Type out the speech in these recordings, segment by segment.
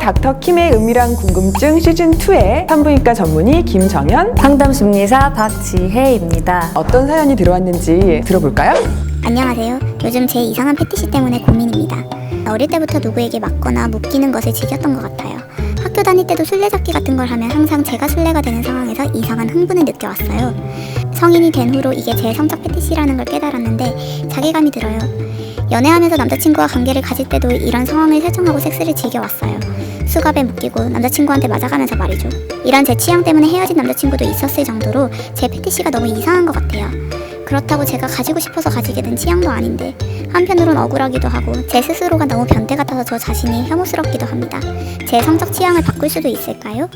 닥터킴의 은밀한 궁금증 시즌2의 산부인과 전문의 김정연, 상담심리사 박지혜입니다. 어떤 사연이 들어왔는지 들어볼까요? 안녕하세요. 요즘 제 이상한 패티시 때문에 고민입니다. 어릴 때부터 누구에게 맞거나 묶이는 것을 즐겼던 것 같아요. 학교 다닐 때도 술래잡기 같은 걸 하면 항상 제가 술래가 되는 상황에서 이상한 흥분을 느껴왔어요. 성인이 된 후로 이게 제 성적 패티시라는 걸 깨달았는데 자괴감이 들어요. 연애하면서 남자친구와 관계를 가질 때도 이런 상황을 설정하고 섹스를 즐겨왔어요. 수갑에 묶이고 남자친구한테 맞아가면서 말이죠. 이런 제 취향 때문에 헤어진 남자친구도 있었을 정도로 제 패티시가 너무 이상한 것 같아요. 그렇다고 제가 가지고 싶어서 가지게 된 취향도 아닌데 한편으론 억울하기도 하고 제 스스로가 너무 변태 같아서 저 자신이 혐오스럽기도 합니다. 제 성적 취향을 바꿀 수도 있을까요?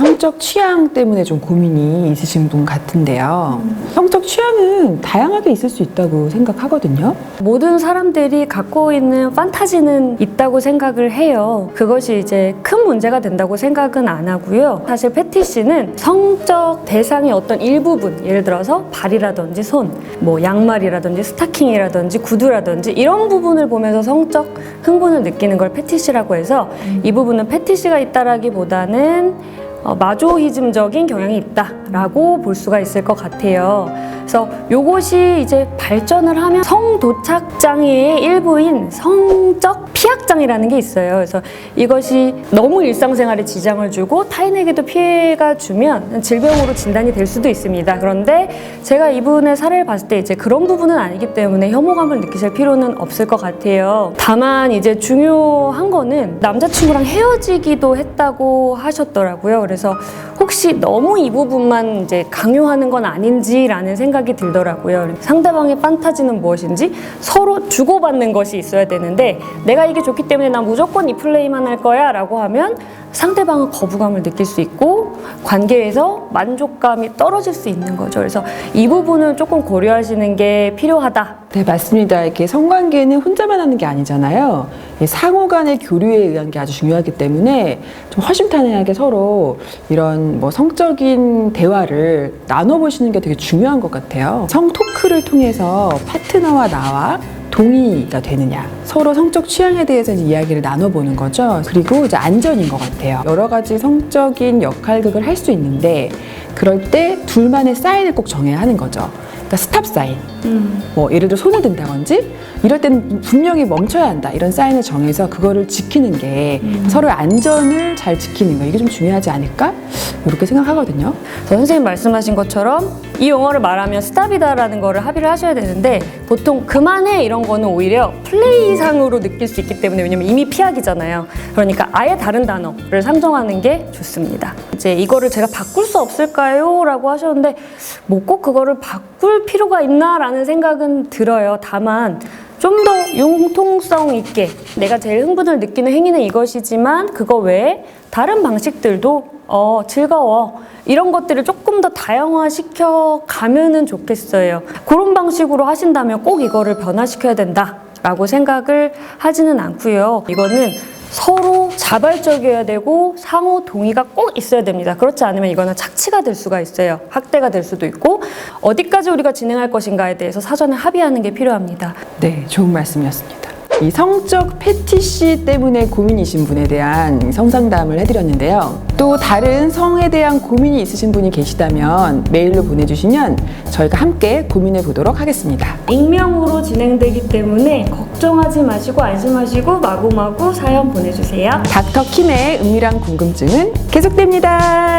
성적 취향 때문에 좀 고민이 있으신 분 같은데요. 성적 취향은 다양하게 있을 수 있다고 생각하거든요. 모든 사람들이 갖고 있는 판타지는 있다고 생각을 해요. 그것이 이제 큰 문제가 된다고 생각은 안 하고요. 사실 패티시는 성적 대상의 어떤 일부분, 예를 들어서 발이라든지 손, 뭐 양말이라든지 스타킹이라든지 구두라든지 이런 부분을 보면서 성적 흥분을 느끼는 걸 패티시라고 해서 이 부분은 패티시가 있다라기보다는 마조히즘적인 경향이 있다라고 볼 수가 있을 것 같아요. 그래서 요것이 이제 발전을 하면 성도착장애의 일부인 성적 피악장애라는 게 있어요. 그래서 이것이 너무 일상생활에 지장을 주고 타인에게도 피해가 주면 질병으로 진단이 될 수도 있습니다. 그런데 제가 이분의 사례를 봤을 때 이제 그런 부분은 아니기 때문에 혐오감을 느끼실 필요는 없을 것 같아요. 다만 이제 중요한 거는 남자친구랑 헤어지기도 했다고 하셨더라고요. 그래서 혹시 너무 이 부분만 이제 강요하는 건 아닌지라는 생각이 들더라고요. 상대방의 판타지는 무엇인지 서로 주고받는 것이 있어야 되는데 내가 이게 좋기 때문에 난 무조건 이 플레이만 할 거야 라고 하면 상대방은 거부감을 느낄 수 있고 관계에서 만족감이 떨어질 수 있는 거죠. 그래서 이 부분은 조금 고려하시는 게 필요하다. 네, 맞습니다. 이렇게 성관계는 혼자만 하는 게 아니잖아요. 상호 간의 교류에 의한 게 아주 중요하기 때문에 좀 허심탄회하게 서로 이런 뭐 성적인 대화를 나눠보시는 게 되게 중요한 것 같아요. 성 토크를 통해서 파트너와 나와 동의가 되느냐, 서로 성적 취향에 대해서 이야기를 나눠보는 거죠. 그리고 이제 안전인 것 같아요. 여러 가지 성적인 역할극을 할 수 있는데 그럴 때 둘만의 사인을 꼭 정해야 하는 거죠. 그러니까 스탑 사인, 뭐 예를 들어 손을 든다든지 이럴 때는 분명히 멈춰야 한다 이런 사인을 정해서 그거를 지키는 게 서로의 안전을 잘 지키는 거, 이게 좀 중요하지 않을까? 이렇게 생각하거든요. 선생님 말씀하신 것처럼 이 용어를 말하면 스탑이다라는 거를 합의를 하셔야 되는데 보통 그만해 이런 거는 오히려 플레이상으로 느낄 수 있기 때문에, 왜냐면 이미 피하기잖아요. 그러니까 아예 다른 단어를 상정하는 게 좋습니다. 이제 이거를 제가 바꿀 수 없을까요? 라고 하셨는데 뭐 꼭 그거를 바꿀 필요가 있나라는 생각은 들어요. 다만 좀 더 융통성 있게 내가 제일 흥분을 느끼는 행위는 이것이지만 그거 외에 다른 방식들도 즐거워 이런 것들을 조금 더 다양화시켜 가면은 좋겠어요. 그런 방식으로 하신다면 꼭 이거를 변화시켜야 된다라고 생각을 하지는 않고요. 이거는 서로 자발적이어야 되고 상호 동의가 꼭 있어야 됩니다. 그렇지 않으면 이거는 착취가 될 수가 있어요. 학대가 될 수도 있고 어디까지 우리가 진행할 것인가에 대해서 사전에 합의하는 게 필요합니다. 네, 좋은 말씀이었습니다. 이 성적 패티시 때문에 고민이신 분에 대한 성상담을 해드렸는데요. 또 다른 성에 대한 고민이 있으신 분이 계시다면 메일로 보내주시면 저희가 함께 고민해 보도록 하겠습니다. 익명으로 진행되기 때문에 걱정하지 마시고 안심하시고 마구마구 사연 보내주세요. 닥터킴의 은밀한 궁금증은 계속됩니다.